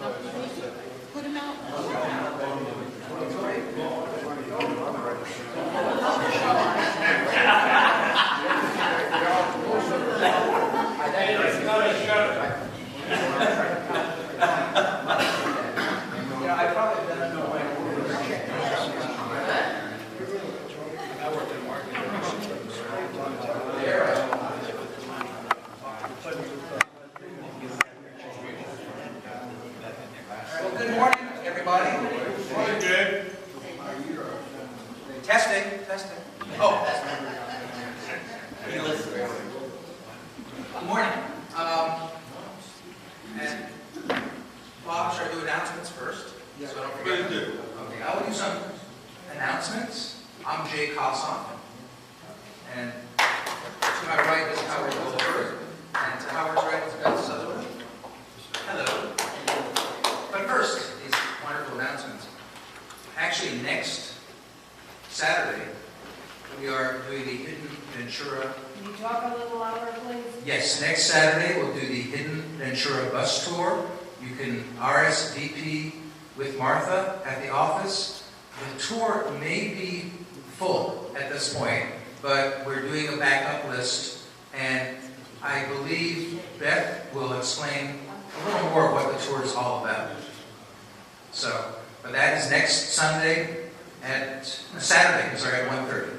Put him out. I probably done no way. Well, good morning, everybody. Morning, Jay. Testing. Oh, good morning. And Bob, should I do announcements first? So I don't forget. Please do. Okay, I will do some announcements. I'm Jay Kossoff, and to my right is Howard Goldberg, and to Howard's right is Beth Sutherland. Hello. But first, these wonderful announcements. Actually, next Saturday, we are doing the Hidden Ventura. Can you talk a little louder, please? Yes, next Saturday we'll do the Hidden Ventura bus tour. You can RSVP with Martha at the office. The tour may be full at this point, but we're doing a backup list, and I believe Beth will explain a little more of what the tour is all about. So, but that is next Saturday at 1:30.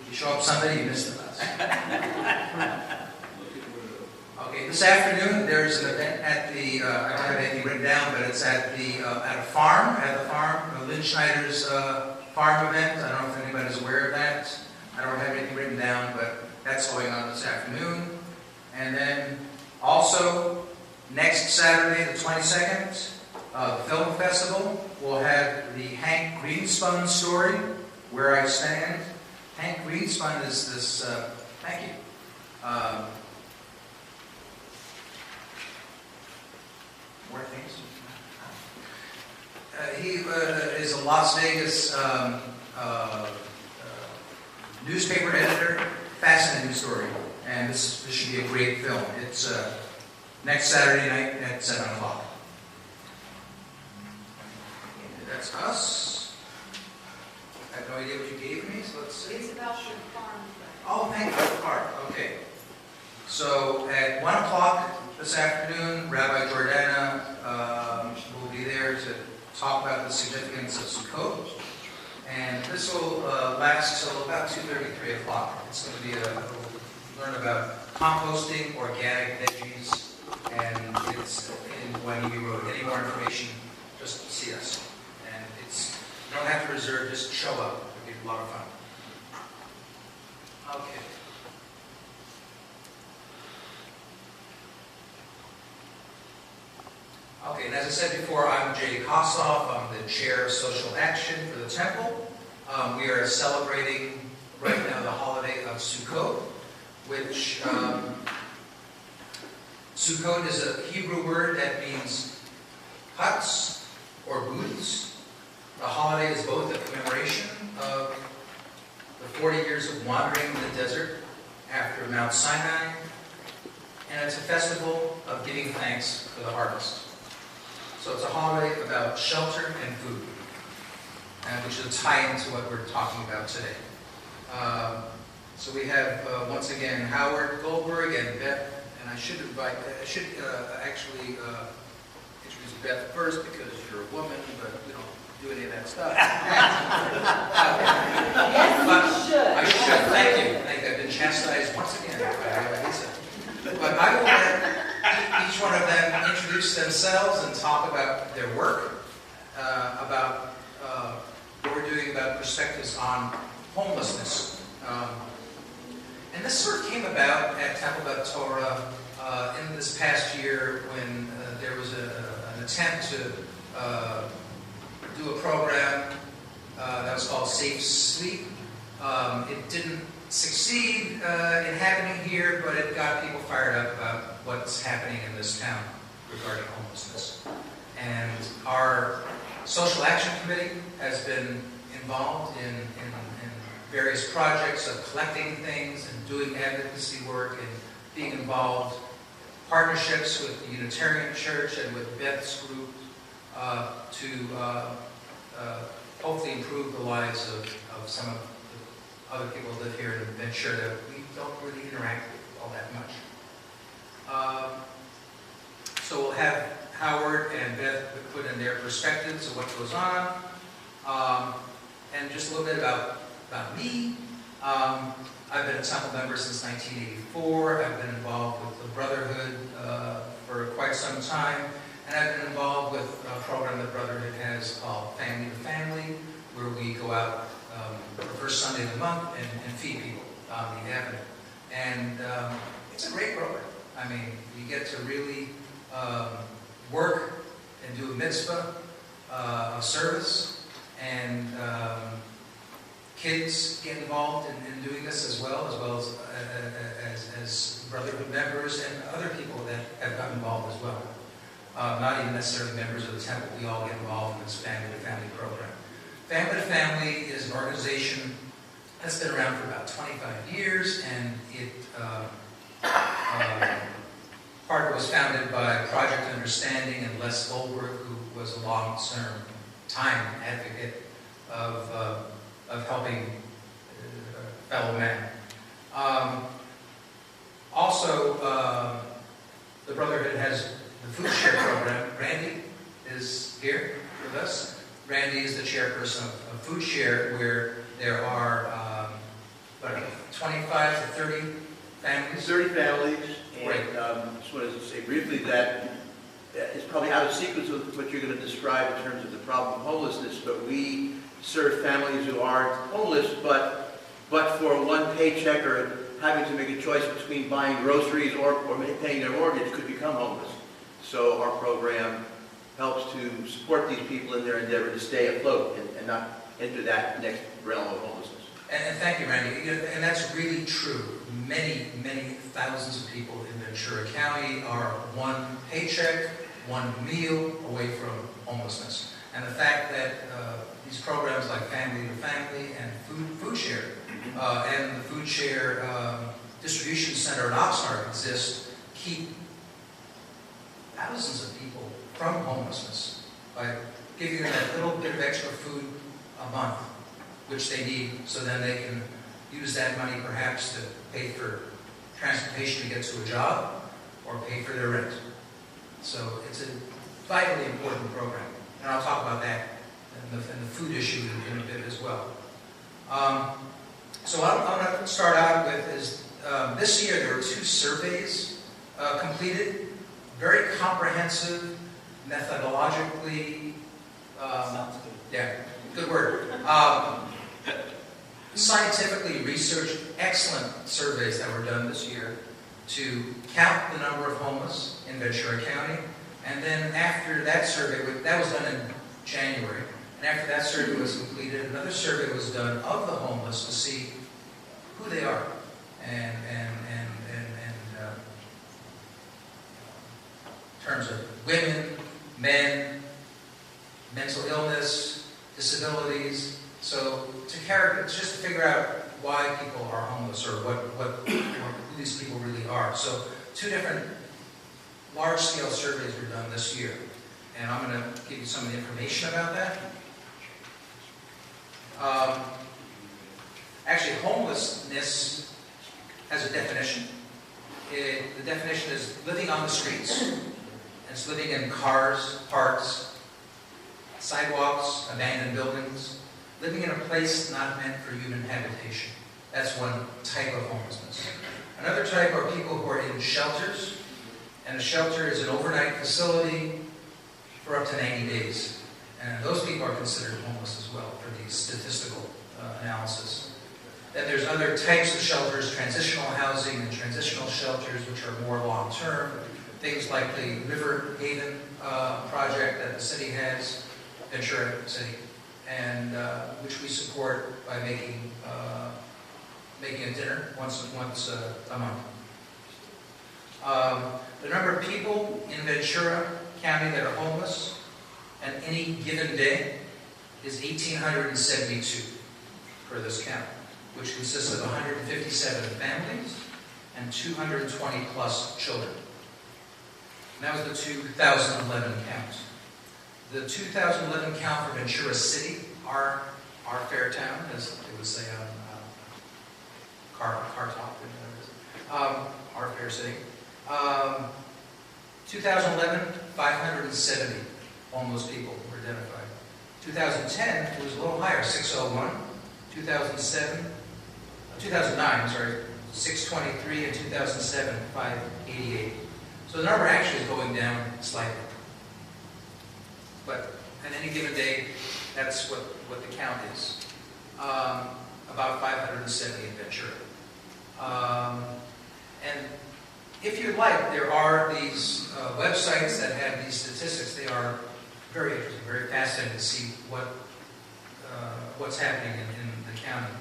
You show up Sunday, you missed the bus. Okay, this afternoon there's an event at the, I don't have anything written down, but it's at the farm, Lynn Schneider's farm event. I don't know if anybody's aware of that. I don't have anything written down, but that's going on this afternoon. And then also, next Saturday, the 22nd, the film festival will have the Hank Greenspun story, Where I Stand. Hank Greenspun is this, thank you. More things? He is a Las Vegas newspaper editor. Fascinating story. And this should be a great film. It's next Saturday night at 7 o'clock. That's us. I have no idea what you gave me, so let's see. It's about your farm. Oh, thank you, the park. Okay. So at 1 o'clock this afternoon, Rabbi Jordana will be there to talk about the significance of Sukkot. And this will last till about 2:30, 3 o'clock. It's going to be we'll learn about composting, organic veggies, and it's when you any more information, just see us. And you don't have to reserve, just show up. It'll be a lot of fun. Okay. Okay, and as I said before, I'm Jay Kossoff. I'm the chair of social action for the temple. We are celebrating right now the holiday of Sukkot, which Sukkot is a Hebrew word that means huts or booths. The holiday is both a commemoration of the 40 years of wandering in the desert after Mount Sinai, and it's a festival of giving thanks for the harvest. So it's a holiday about shelter and food, and which will tie into what we're talking about today. So we have, once again, Howard Goldberg and Beth, and I should actually introduce Beth first because you're a woman, but we don't do any of that stuff. Yes, you should. I should, thank you. I think I've been chastised once again by Lisa. But I will let each one of them introduce themselves and talk about their work, about what we're doing about perspectives on homelessness. And this sort of came about at Temple Beth Torah in this past year when there was an attempt to do a program that was called Safe Sleep. It didn't succeed in happening here, but it got people fired up about what's happening in this town regarding homelessness. And our social action committee has been involved in various projects of collecting things and doing advocacy work and being involved partnerships with the Unitarian Church and with Beth's group to hopefully improve the lives of some of the other people who live here in Ventura that we don't really interact with all that much. So we'll have Howard and Beth put in their perspectives of what goes on. And just a little bit about me. I've been a temple member since 1984. I've been involved with the Brotherhood for quite some time. And I've been involved with a program that Brotherhood has called Family to Family, where we go out the first Sunday of the month and feed people on the avenue. And it's a great program. I mean, you get to really work and do a mitzvah of service, and kids get involved in doing this as well as Brotherhood members and other people that have gotten involved as well. Not even necessarily members of the temple. We all get involved in this Family to Family program. Family to Family is an organization that's been around for about 25 years, and it part of it was founded by Project Understanding and Les Goldberg, who was a long-term time advocate of helping fellow men. Also, the Brotherhood has the food share program. Randy is here with us. Randy is the chairperson of Food Share, where there are 25 to 30 families. 30 families, and Right. just wanted to say briefly that it's probably out of sequence with what you're going to describe in terms of the problem of homelessness, but we serve families who aren't homeless, but for one paycheck or having to make a choice between buying groceries or paying their mortgage could become homeless. So our program helps to support these people in their endeavor to stay afloat and not enter that next realm of homelessness. And thank you, Randy. And that's really true. Many, many thousands of people in Ventura County are one paycheck, one meal away from homelessness. And the fact that these programs like Family to Family and Food Share and the Food Share Distribution Center in Oxnard exist keep thousands of people from homelessness by giving them that little bit of extra food a month, which they need, so then they can use that money perhaps to pay for transportation to get to a job or pay for their rent. So it's a vitally important program, and I'll talk about that and the food issue in a bit as well. So what I'm going to start out with is this year there were 2 surveys completed, very comprehensive, methodologically. Sounds good. Yeah, good word. Scientifically researched, excellent surveys that were done this year to count the number of homeless in Ventura County. And then after that survey, that was done in January, and after that survey was completed, another survey was done of the homeless to see who they are and in terms of women, men, mental illness, disabilities. So just to figure out why people are homeless or who these people really are. So 2 different large-scale surveys were done this year, and I'm going to give you some of the information about that. Actually, homelessness has a definition. The definition is living on the streets. It's living in cars, parks, sidewalks, abandoned buildings, living in a place not meant for human habitation. That's one type of homelessness. Another type are people who are in shelters, and a shelter is an overnight facility for up to 90 days. And those people are considered homeless as well for the statistical analysis. Then there's other types of shelters, transitional housing and transitional shelters, which are more long-term. Things like the River Haven project that the city has, Ventura City, and which we support by making a dinner once a month. The number of people in Ventura County that are homeless on any given day is 1,872 for this county, which consists of 157 families and 220 plus children. And that was the 2011 count. The 2011 count for Ventura City, our fair town, as they would say on Car Talk, our fair city. 2011, 570 homeless people were identified. 2010, it was a little higher, 601. 2009, 623, and 2007, 588. So the number actually is going down slightly. But on any given day, that's what the count is. About 570 in Ventura. And if you like, there are these websites that have these statistics. They are very interesting, very fascinating to see what's happening in the county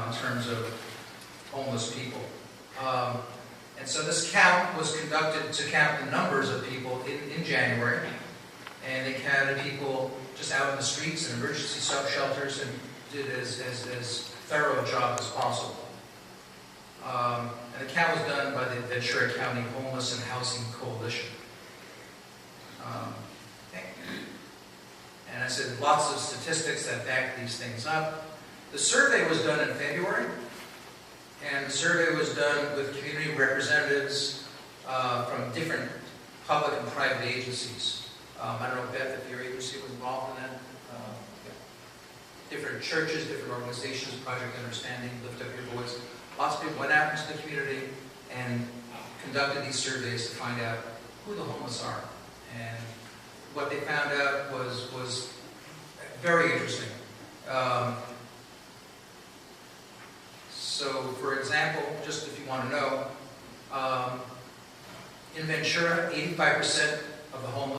in terms of homeless people. And so this count was conducted to count the numbers of people in January. And they counted people just out in the streets and emergency shelters and did as thorough a job as possible. And the count was done by the Ventura County Homeless and Housing Coalition. And I said lots of statistics that back these things up. The survey was done in February, and the survey was done with community representatives from different public and private agencies. I don't know, Beth, if your agency was involved in that. Different churches, different organizations, Project Understanding, Lift Up Your Voice. Lots of people went out into the community and conducted these surveys to find out who the homeless are. And what they found out was very interesting. So, for example, just if you want to know, in Ventura, 85% of the homeless